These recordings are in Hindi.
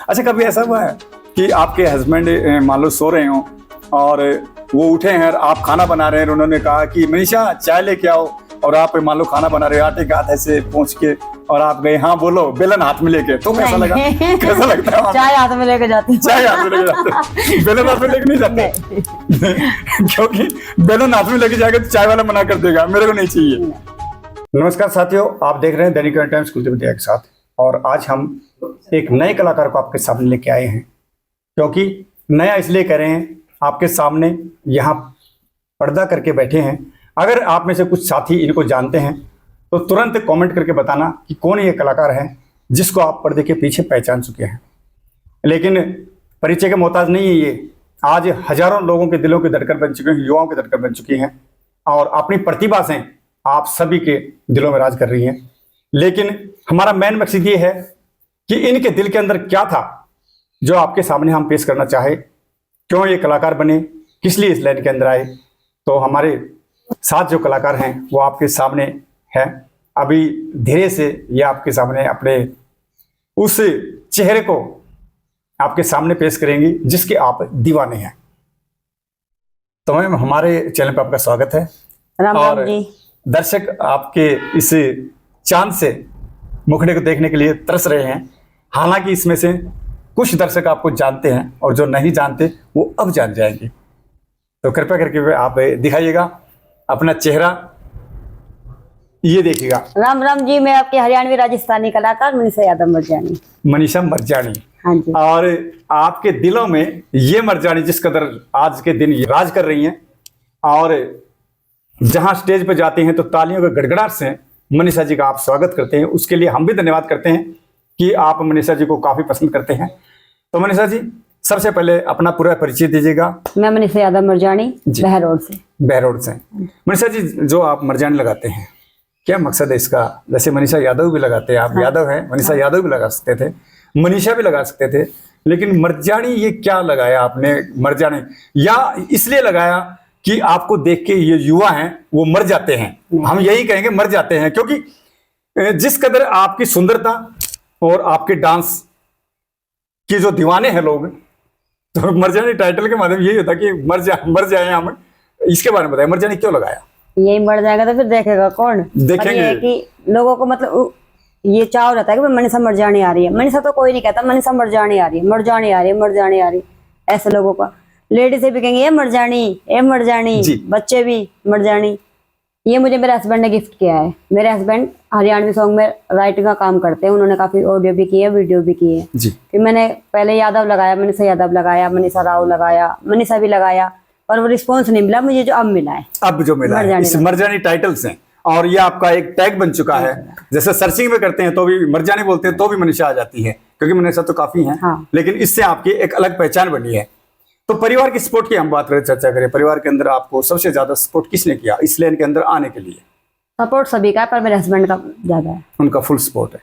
अच्छा, कभी ऐसा हुआ है कि आपके हस्बैंड मान लो सो रहे हो और वो उठे हैं और आप खाना बना रहे हैं, उन्होंने कहा कि मनीषा चाय लेके आओ, और आप मान लो खाना बना रहे हो आटे के हाथ ऐसे पहुंच के और आप गए हाँ बोलो बेलन हाथ में लेके, तो कैसा लगा? कैसा लगता है? चाय हाथ में लेके जाते हैं। चाय हाथ में लेके जाते, बेलन हाथ में लेके नहीं जाते क्योंकि बेलन हाथ में लेके जाएगा तो चाय वाला मना कर देगा, मेरे को नहीं चाहिए। नमस्कार साथियों, आप देख रहे हैं दैनिक टाइम्स कुलदीप के साथ, और आज हम एक नए कलाकार को आपके सामने लेके आए हैं। क्योंकि नया इसलिए कह रहे हैं, आपके सामने यहाँ पर्दा करके बैठे हैं। अगर आप में से कुछ साथी इनको जानते हैं तो तुरंत कमेंट करके बताना कि कौन ये कलाकार है जिसको आप पर्दे के पीछे पहचान चुके हैं। लेकिन परिचय के मोहताज नहीं है ये, आज हजारों लोगों के दिलों की धड़कन बन चुके हैं, युवाओं की धड़कन बन चुकी हैं, और अपनी प्रतिभा से आप सभी के दिलों में राज कर रही हैं। लेकिन हमारा मेन मकसद ये है कि इनके दिल के अंदर क्या था जो आपके सामने हम पेश करना चाहे, क्यों ये कलाकार बने, किस लिए इस लाइन के अंदर आए। तो हमारे साथ जो कलाकार हैं वो आपके सामने हैं। अभी धीरे से ये आपके सामने अपने उस चेहरे को आपके सामने पेश करेंगी जिसके आप दीवाने हैं। तो मैम, हमारे चैनल पर आपका स्वागत है। राम राम जी। दर्शक आपके इस चांद से मुखड़े को देखने के लिए तरस रहे हैं। हालांकि इसमें से कुछ दर्शक आपको जानते हैं और जो नहीं जानते वो अब जान जाएंगे। तो कृपया करके आप दिखाइएगा अपना चेहरा, ये देखिएगा। राम राम जी, मैं आपके हरियाणवी राजस्थानी कलाकार मनीषा यादव मरजानी। मनीषा मरजानी। हाँ जी। और आपके दिलों में ये मरजानी जिस कदर आज के दिन राज कर रही हैं, और जहां स्टेज पर जाती हैं तो तालियों के गड़गड़ाहट से मनीषा जी का आप स्वागत करते हैं। उसके लिए हम भी धन्यवाद करते हैं कि आप मनीषा जी को काफी पसंद करते हैं। तो मनीषा जी, सबसे पहले अपना पूरा परिचय दीजिएगा। मैं मनीषा यादव मरजानी, बहरोड से। बहरोड से। मनीषा जी, जो आप मरजानी लगाते हैं, क्या मकसद है इसका? जैसे मनीषा यादव भी लगाते हैं, आप हाँ। यादव हैं, मनीषा हाँ। यादव भी लगा सकते थे, मनीषा भी लगा सकते थे, लेकिन मरजानी ये क्या लगाया आपने? मरजानी या इसलिए लगाया कि आपको देख के ये युवा हैं वो मर जाते हैं, हम यही कहेंगे मर जाते हैं, क्योंकि जिस कदर आपकी सुंदरता और आपके डांस के जो दीवाने हैं लोग, तो मरजानी टाइटल के माध्यम यही होता कि मर जाए हम। इसके बारे में बताइए, मरजानी क्यों लगाया? यही मर जाएगा तो फिर देखेगा कौन? देखेंगे। ये कि लोगों को मतलब ये चाव रहता है कि मनीषा मरजानी आ रही है। मनीषा तो कोई नहीं कहता, मनीषा मरजानी आ रही है, मरजानी आ रही है, मरजानी आ रही है। ऐसे लोगों का लेडीज से भी कहेंगे ये मरजानी, ये मरजानी, बच्चे भी मरजानी। ये मुझे मेरे हस्बैंड ने गिफ्ट किया है। मेरे हस्बैंड हरियाणवी सॉन्ग में राइटिंग का काम करते हैं, उन्होंने काफी ऑडियो भी किए, वीडियो भी किए। फिर मैंने पहले यादव लगाया, मनीषा यादव लगाया, मनीषा राव लगाया, मनीषा भी लगाया, और वो रिस्पॉन्स नहीं मिला मुझे जो अब मिला है। अब जो मिला है इस मरजानी टाइटल से, और ये आपका एक टैग बन चुका है। जैसे सर्चिंग में करते हैं तो भी मरजानी बोलते हैं तो भी मनीषा आ जाती है, क्योंकि मनीषा तो काफी है। हाँ। लेकिन इससे आपकी एक अलग पहचान बनी है। तो परिवार की सपोर्ट की हम बात करें, चर्चा करें, परिवार के अंदर आपको सबसे ज्यादा सपोर्ट किसने किया इस लाइन के अंदर आने के लिए? सपोर्ट सभी का है, पर मेरे हस्बैंड का ज्यादा है। उनका फुल सपोर्ट है।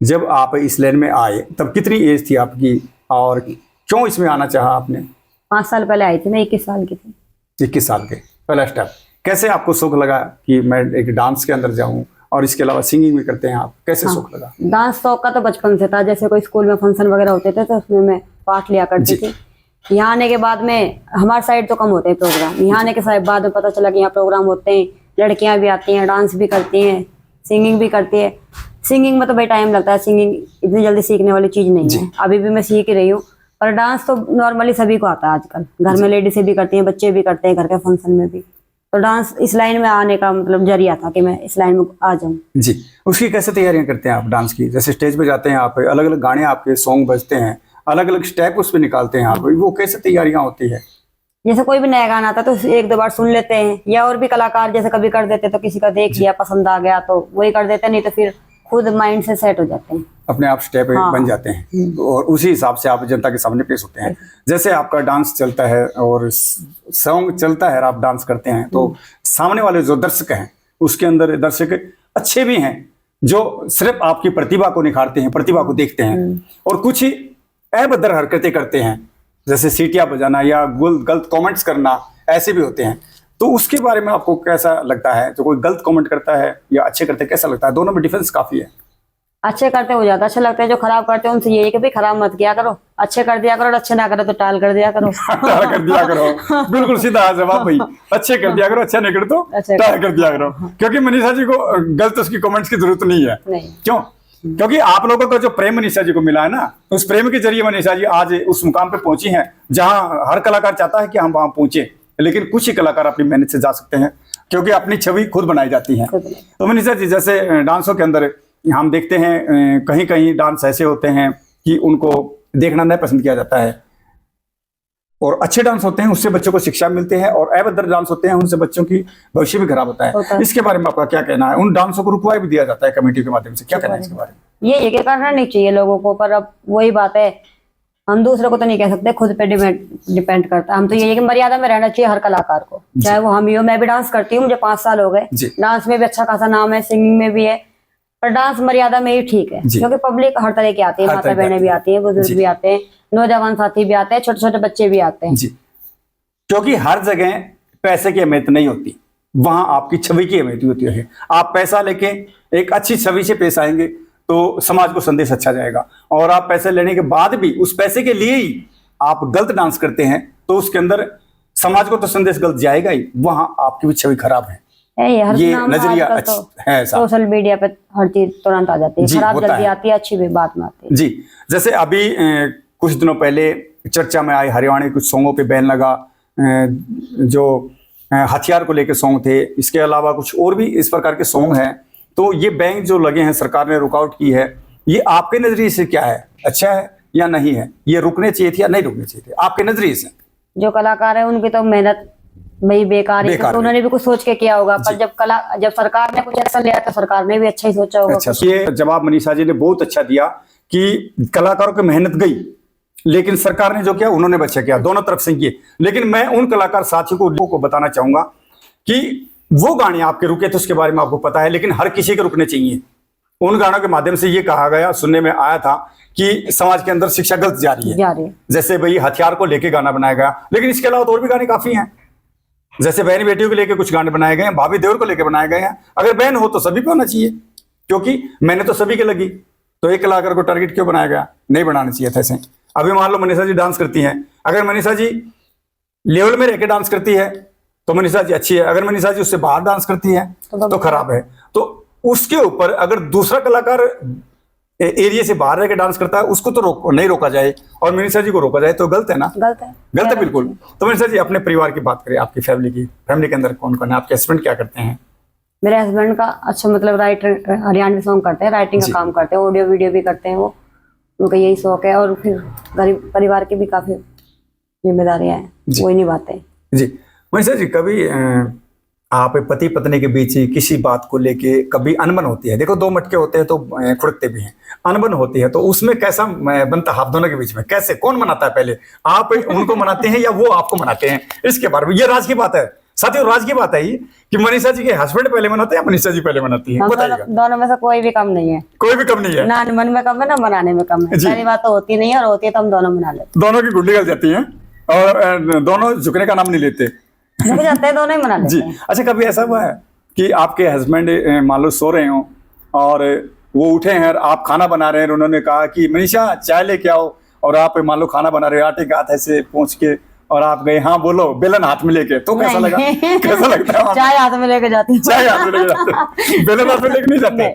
जब आप इस लाइन में आए तब कितनी एज थी आपकी, और क्यों इसमें आना चाहा आपने? 5 साल पहले आई थी, मैं 21 साल की थी। 21 साल के पहला स्टेप। कैसे आपको शौक लगा कि मैं एक डांस के अंदर जाऊं, और इसके अलावा सिंगिंग भी करते हैं आप, कैसे शौक लगा? डांस शौक का तो बचपन से था। जैसे कोई स्कूल में फंक्शन वगैरह होते थे तो उसमें मैं पार्ट लिया करती थी। यहाँ आने के बाद में हमारे साइड तो कम होते हैं प्रोग्राम, यहाँ आने के बाद में पता चला कि यहाँ प्रोग्राम होते हैं, लड़कियां भी आती हैं, डांस भी करती हैं, सिंगिंग भी करती है। सिंगिंग में तो भाई टाइम लगता है, सिंगिंग इतनी जल्दी सीखने वाली चीज नहीं है। अभी भी मैं सीख रही हूँ, पर डांस तो नॉर्मली सभी को आता है आजकल। घर में लेडीज भी करती हैं, बच्चे भी करते हैं, घर के फंक्शन में भी। तो डांस इस लाइन में आने का मतलब जरिया था कि मैं इस लाइन में आ जाऊं। जी। उसकी कैसे तैयारियां करते हैं आप डांस की? जैसे स्टेज पे जाते हैं आप, अलग अलग गाने आपके सॉन्ग बजते हैं, अलग अलग स्टेप उस पर निकालते हैं आप, वो कैसे तैयारियां होती है? जैसे कोई भी नया गाना आता तो 1-2 बार सुन लेते हैं, या और भी कलाकार जैसे कभी कर देते तो किसी का देख लिया, पसंद आ गया तो वही कर देते, नहीं तो फिर खुद माइंड से सेट हो जाते हैं, अपने आप स्टेप बन जाते हैं, और उसी हिसाब से आप जनता के सामने पेश होते हैं। जैसे आपका डांस चलता है और सॉन्ग चलता है और आप डांस करते हैं, तो सामने वाले जो दर्शक हैं उसके अंदर दर्शक अच्छे भी हैं जो सिर्फ आपकी प्रतिभा को निखारते हैं, प्रतिभा को देखते हैं, और कुछ ही अभद्र हरकतें करते हैं, जैसे सीटियां बजाना या गलत कमेंट्स करना, ऐसे भी होते हैं। तो उसके बारे में आपको कैसा लगता है? जो कोई गलत कमेंट करता है या अच्छे करते हैं, कैसा लगता है? दोनों में डिफरेंस काफी है। अच्छे करते हो ज्यादा अच्छा लगता है, जो खराब करते हैं उनसे यही है कि भाई खराब मत किया करो, अच्छे कर दिया करो, और अच्छे ना करो तो टाल कर दिया करो। टाल कर दिया करो, बिल्कुल सीधा जवाब भाई। अच्छे कर दिया करो, अच्छा नहीं करो तो अच्छे टाल कर दिया करो। क्योंकि मनीषा जी को गलत उसकी कमेंट्स की जरूरत नहीं है। नहीं। क्यों? क्योंकि आप लोगों को जो प्रेम मनीषा जी को मिला है ना, उस प्रेम के जरिए मनीषा जी आज उस मुकाम पे पहुंची हैं जहां हर कलाकार चाहता है कि हम वहां पहुंचे, लेकिन कुछ ही कलाकार अपनी मेहनत से जा सकते हैं, क्योंकि अपनी छवि खुद बनाई जाती है। तो मनीषा जी, जैसे डांसों के अंदर हम देखते हैं कहीं कहीं डांस ऐसे होते हैं कि उनको देखना नहीं पसंद किया जाता है, और अच्छे डांस होते हैं उससे बच्चों को शिक्षा मिलती है, और अभद्र डांस होते हैं उनसे बच्चों की भविष्य भी खराब होता है। इसके बारे में आपका क्या कहना है? उन डांसों को रुकवा भी दिया जाता है कमेटी के माध्यम से, क्या कहना है इसके बारे में? ये करना नहीं चाहिए लोगों को, पर अब वही बात है, हम दूसरे को तो नहीं कह सकते, खुद पे डिपेंड करता है। हम तो ये है कि मर्यादा में रहना चाहिए हर कलाकार को, चाहे वो हम ही हो। मैं भी डांस करती हूँ, मुझे 5 साल हो गए, डांस में भी अच्छा खासा नाम है, सिंगिंग में भी है, पर डांस मर्यादा में ही ठीक है, क्योंकि पब्लिक हर तरह की आती है, माता बहनें भी आती है, बुजुर्ग भी आते हैं, नौजवान साथी भी आते हैं, छोटे छोटे बच्चे भी आते हैं। क्योंकि हर जगह पैसे की अहमियत नहीं होती, वहां आपकी छवि की अहमियत होती है। आप पैसा लेके एक अच्छी छवि से पेश आएंगे तो समाज को संदेश अच्छा जाएगा, और आप पैसे लेने के बाद भी उस पैसे के लिए ही आप गलत डांस करते हैं तो उसके अंदर समाज को तो संदेश गलत जाएगा ही, वहां आपकी भी छवि खराब है। ये नजरिया है। सोशल मीडिया पे हर चीज तुरंत आ जाती है, खराब जल्दी आती है, अच्छी भी बाद में आती है। जी, जैसे अभी कुछ दिनों पहले चर्चा में आए हरियाणा के कुछ सॉन्गों पे बैन लगा, जो हथियार को लेकर सॉन्ग थे, इसके अलावा कुछ और भी इस प्रकार के सॉन्ग हैं। तो ये बैन जो लगे हैं, सरकार ने रुकआउट की है, ये आपके नजरिए से क्या है, अच्छा है या नहीं है? ये रुकने चाहिए थे या नहीं रुकने चाहिए थे आपके नजरिए से? जो कलाकार है उनकी तो मेहनत भाई बेकार है, तो उन्होंने भी कुछ सोच के किया होगा, पर जब सरकार ने कुछ एक्शन लिया तो सरकार ने भी अच्छा ही सोचा होगा। अच्छा, ये जवाब मनीषा जी ने बहुत अच्छा दिया कि कलाकारों की मेहनत गई, लेकिन सरकार ने जो किया उन्होंने बच्चा किया, दोनों तरफ से किए। लेकिन मैं उन कलाकार साथियों को बताना चाहूंगा कि वो गाने आपके रुके थे उसके बारे में आपको पता है, लेकिन हर किसी के रुकने चाहिए। उन गानों के माध्यम से ये कहा गया, सुनने में आया था कि समाज के अंदर शिक्षा गलत जा रही है। जैसे भाई हथियार को लेके गाना बनाया गया, लेकिन इसके अलावा और भी गाने काफी हैं। जैसे बहन बेटियों को लेकर कुछ गाने बनाए गए हैं, भाभी देवर को लेकर बनाए गए हैं। अगर बहन हो तो सभी को होना चाहिए, क्योंकि मैंने तो सभी के लगी, तो एक कलाकार को टारगेट क्यों बनाया गया? नहीं बनाना चाहिए था ऐसे। अभी मान लो मनीषा जी डांस करती हैं, अगर मनीषा जी लेवल में रहकर डांस करती है तो मनीषा जी अच्छी है, अगर मनीषा जी उससे बाहर डांस करती है तो खराब है। तो उसके ऊपर अगर दूसरा कलाकार एरिया से बाहर रहकर डांस करता है, उसको तो नहीं रोका जाए, और मनीषा जी को रोका जाए तो गलत है ना? गलत है बिल्कुल। तो मनीषा जी, अपने परिवार की बात करें, आपकी फैमिली के अंदर कौन कौन है? आपके हस्बैंड क्या करते हैं? मेरे हस्बैंड का अच्छा मतलब राइटर, हरियाणवी सॉन्ग करते हैं, राइटिंग का काम करते हैं, ऑडियो वीडियो भी करते हैं, वो उनका यही शौक है। और फिर गरीब परिवार की भी काफी जिम्मेदारियां हैं, वो ही निभाते हैं। जी मनीषा जी, कभी आप पति पत्नी के बीच किसी बात को लेके कभी अनबन होती है? देखो, 2 मटके होते हैं तो खुड़कते भी हैं, अनबन होती है तो उसमें कैसा बनता है आप दोनों के बीच में? कैसे, कौन मनाता है? पहले आप उनको मनाते हैं या वो आपको मनाते हैं? इसके बारे में, ये राज की बात है साथियों, राज की बात है ये कि मनीषा जी के हस्बैंड पहले मनाते हैं या मनीषा जी पहले मनाती है? बताइएगा। दोनों में से कोई भी कम नहीं है। कोई भी कम नहीं है, ना मन में कम है ना मनाने में कम है। पहली बात तो होती नहीं है, और होती है तो हम दोनों मना लेते। दोनों की गुंडी गल जाती है और दोनों झुकने का नाम नहीं लेते, झुक जाते हैं, दोनों ही मना लेते हैं। अच्छा, कभी ऐसा हुआ है कि आपके हस्बैंड मान लो सो रहे हो और वो उठे हैं और आप खाना बना रहे हैं, उन्होंने कहा कि मनीषा चाय लेके आओ, और आप मान लो खाना बना रहे हो, आटे के हाथ ऐसे पहुंच के, और आप गए हाँ बोलो, बेलन हाथ में लेके, तो कैसा लगा? कैसा लगता है? चाय हाथ में लेके जाती, चाय हाथ में लेके जाते, बेलन हाथ में लेके नहीं जाते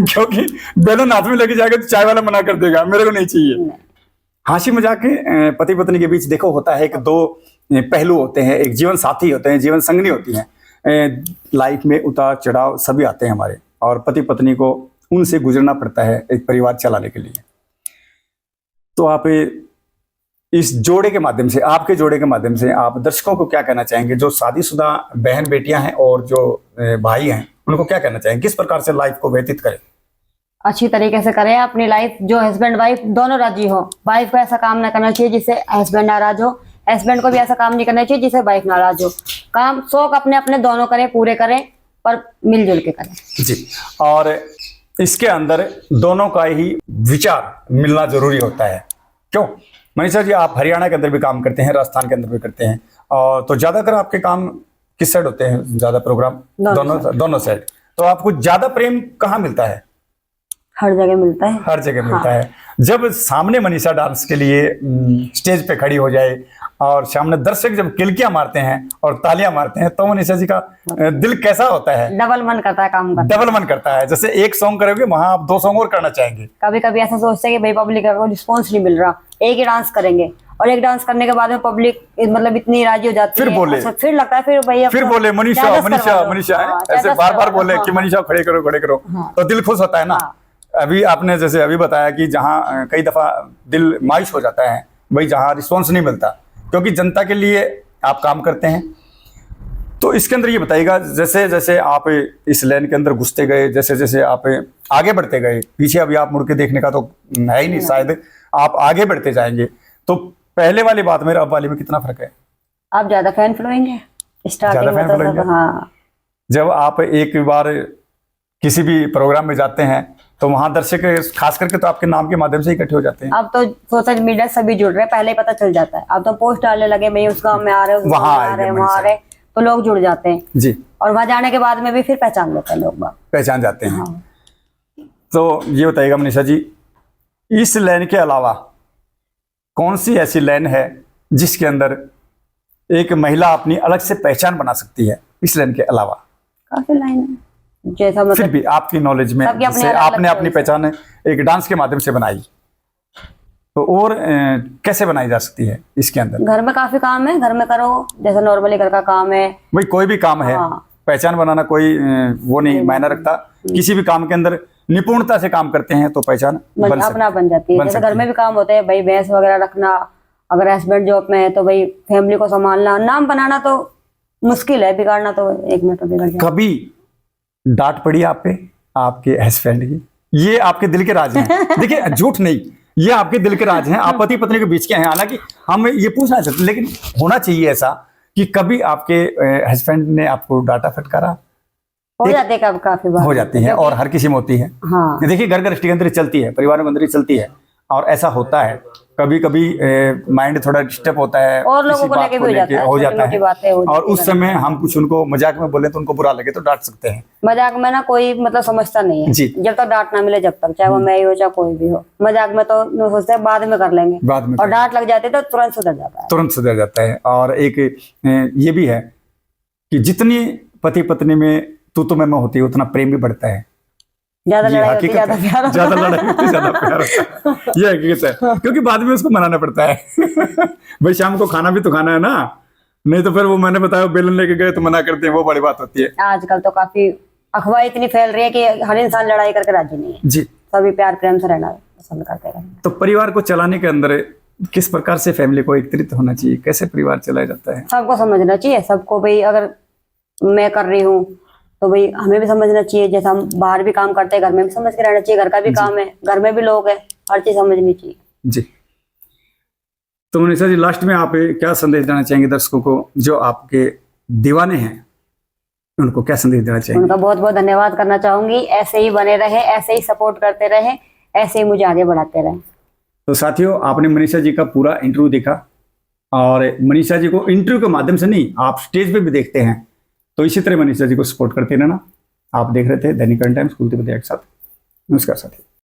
क्योंकि बेलन हाथ में लेके जाएगा तो चाय वाला मना कर देगा, मेरे को नहीं चाहिए। हंसी मजाक के पति पत्नी के बीच देखो होता है कि 2 पहलू होते हैं, एक जीवन साथी होते हैं, जीवन संगनी होती है। लाइफ में उतार चढ़ाव सभी आते हैं हमारे, और पति पत्नी को उनसे गुजरना पड़ता है एक परिवार चलाने के लिए। तो आप इस जोड़े के माध्यम से, आपके जोड़े के माध्यम से आप दर्शकों को क्या कहना चाहेंगे, जो शादीशुदा बहन बेटियां हैं और जो भाई हैं, उनको क्या कहना चाहेंगे? किस प्रकार से लाइफ को व्यतीत करें? अच्छी तरीके से करें अपनी लाइफ, जो हस्बैंड वाइफ दोनों राजी हो। वाइफ को ऐसा काम ना करना चाहिए जिससे हस्बैंड नाराज हो, हस्बैंड को भी ऐसा काम नहीं करना चाहिए जिससे वाइफ नाराज हो। काम शौक अपने अपने दोनों करें, पूरे करें, पर मिलजुल के करें। जी, और इसके अंदर दोनों का ही विचार मिलना जरूरी होता है। क्यों मनीषा जी, आप हरियाणा के अंदर भी काम करते हैं, राजस्थान के अंदर भी करते हैं, और तो ज्यादातर आपके काम किस साइड होते हैं? ज्यादा प्रोग्राम दोनों साइड। तो आपको ज्यादा प्रेम कहाँ मिलता है? हर जगह मिलता है। हर जगह मिलता है। जब सामने मनीषा डांस के लिए स्टेज पे खड़ी हो जाए और सामने दर्शक जब किलकियां मारते हैं और तालियां मारते हैं तो मनीषा जी का दिल कैसा होता है? डबल मन करता है काम करने डबल मन करता है। जैसे एक सॉन्ग करोगे वहां आप 2 सॉन्ग और करना चाहेंगे। कभी कभी ऐसा सोचते हैं कि भाई पब्लिक का कोई रिस्पॉन्स नहीं मिल रहा, एक ही डांस करेंगे और एक डांस करने के बाद में पब्लिक मतलब इतनी राजी हो जाती फिर है। बोले। अच्छा, फिर लगता है फिर भैया फिर बोले मनीषा मनीषा मनीषा ऐसे बार बार बोले कि मनीषा खड़े करो तो दिल खुश होता है ना। अभी आपने जैसे अभी बताया कि जहाँ कई दफा दिल मायूस हो जाता है भाई जहाँ रिस्पॉन्स नहीं मिलता, क्योंकि जनता के लिए आप काम करते हैं। तो इसके अंदर ये बताइएगा, जैसे जैसे आप इस लाइन के अंदर घुसते गए, जैसे जैसे आप आगे बढ़ते गए, पीछे अभी आप मुड़ के देखने का तो है ही नहीं, शायद आप आगे बढ़ते जाएंगे, तो पहले वाली बात में अब वाली में कितना फर्क है? आप ज्यादा फैन फॉलोइंग है स्टार्टिंग ज्यादा फैन फॉलोइंग है। हाँ, जब आप एक बार किसी भी प्रोग्राम में जाते हैं तो वहां दर्शक खास करके तो आपके नाम के माध्यम से इकट्ठे हो जाते हैं। अब तो सोशल मीडिया सभी जुड़ रहे हैं, पहले ही पता चल जाता है। अब तो पोस्ट डालने लगे भाई उस गाँव में आ रहे, वहां आ रहे, वहां आ रहे, तो लोग जुड़ जाते हैं जी, और वहां जाने के बाद में भी फिर पहचान लेते हैं लोग बाग। पहचान जाते हैं। हाँ। तो ये बताइएगा मनीषा जी, इस लाइन के अलावा कौन सी ऐसी लाइन है जिसके अंदर एक महिला अपनी अलग से पहचान बना सकती है इस लाइन के अलावा? काफी लाइन है, जैसा फिर मतलब भी आपकी नॉलेज में सबकी अपनी जैसे अलग-अलग आपने अपनी choice है। पहचान एक डांस के माध्यम से बनाई, तो और कैसे बनाई जा सकती है इसके अंदर? घर में काफी काम है, घर में करो, जैसे नॉर्मली घर का काम है। भाई कोई भी काम है, हाँ। पहचान बनाना कोई वो नहीं मायना रखता। किसी भी काम के अंदर निपुणता से काम करते हैं तो पहचान बन अपना बन जाती है। बन जैसे सकती घर में भी काम होते हैं भाई, भैंस वगैरह रखना, अगर हस्बैंड जॉब में है तो भाई फैमिली को संभालना, नाम बनाना तो मुश्किल है, बिगाड़ना तो 1 मिनट में बिगड़ जाए। कभी डांट पड़ी आप पे आपके हस्बैंड की? ये आपके दिल के राज हैं। देखिए झूठ नहीं, ये आपके दिल के राज हैं, आप पति पत्नी के बीच के हैं। हालांकि हम ये पूछना चाहते, लेकिन होना चाहिए ऐसा कि कभी आपके हस्बैंड ने आपको डांटा फटकारा? हो जाते हैं काफी बार हो जाती है और हर किसी में होती है। हाँ। देखिए घर गृहस्थी के अंदर चलती है, परिवारों के अंदर चलती है और ऐसा होता है। कभी कभी माइंड थोड़ा डिस्टर्ब होता है और लोगों किसी को बात लेके को भी हो लेके जाता है, हो जाता छोटी-मोटी बातें हो है, जाती और उस हैं। समय हम कुछ उनको मजाक में बोले तो उनको बुरा लगे तो डांट सकते हैं। मजाक में ना कोई मतलब समझता नहीं है जी। जब तक डांट ना मिले, जब तक चाहे वो मैं ही हो चाहे कोई भी हो। मजाक में तो सोचते हैं बाद में कर लेंगे, बाद में और डांट लग जाती है तो तुरंत सुधर जाता है। तुरंत सुधर जाता है। और एक ये भी है कि जितनी पति पत्नी में तू मैं होती है उतना प्रेम भी बढ़ता है। ज्यादा ये लड़ाई होती हकीकत है, ज्यादा है। प्यार होता है। ज्यादा लड़ाई होती है, ज्यादा प्यार होता है। ये हकीकत है, क्योंकि बाद में उसको मनाना पड़ता है। भाई शाम को खाना भी तो खाना है ना, नहीं तो फिर वो मैंने बताया बेलन लेके गए तो मना करते हैं, वो बड़ी बात होती है। आजकल तो काफी अफवाह इतनी फैल रही है कि हर इंसान लड़ाई करके राजी नहीं है, जी। सभी प्यार प्रेम से रहना पसंद करते हैं। तो परिवार को चलाने के अंदर किस प्रकार से फैमिली को एकत्रित होना चाहिए, कैसे परिवार चलाया जाता है? सबको समझना चाहिए, सबको भाई अगर मैं कर रही हूँ तो भाई हमें भी समझना चाहिए। जैसे हम बाहर भी काम करते हैं, घर में भी समझ के रहना चाहिए। घर का भी काम है, घर में भी लोग हैं, हर चीज समझनी चाहिए। जी। तो मनीषा जी लास्ट में आप क्या संदेश देना चाहेंगे दर्शकों को जो आपके दीवाने हैं, उनको क्या संदेश देना चाहेंगे? उनका बहुत बहुत धन्यवाद करना चाहूंगी। ऐसे ही बने रहे, ऐसे ही सपोर्ट करते रहे, ऐसे ही मुझे आगे बढ़ाते रहे। तो साथियों, आपने मनीषा जी का पूरा इंटरव्यू देखा, और मनीषा जी को इंटरव्यू के माध्यम से नहीं, आप स्टेज पे भी देखते हैं, तो इसी तरह मनीषा जी को सपोर्ट करते रहना। आप देख रहे थे दैनिक करंट टाइम्स, कुलदीप के साथ। नमस्कार साथियों।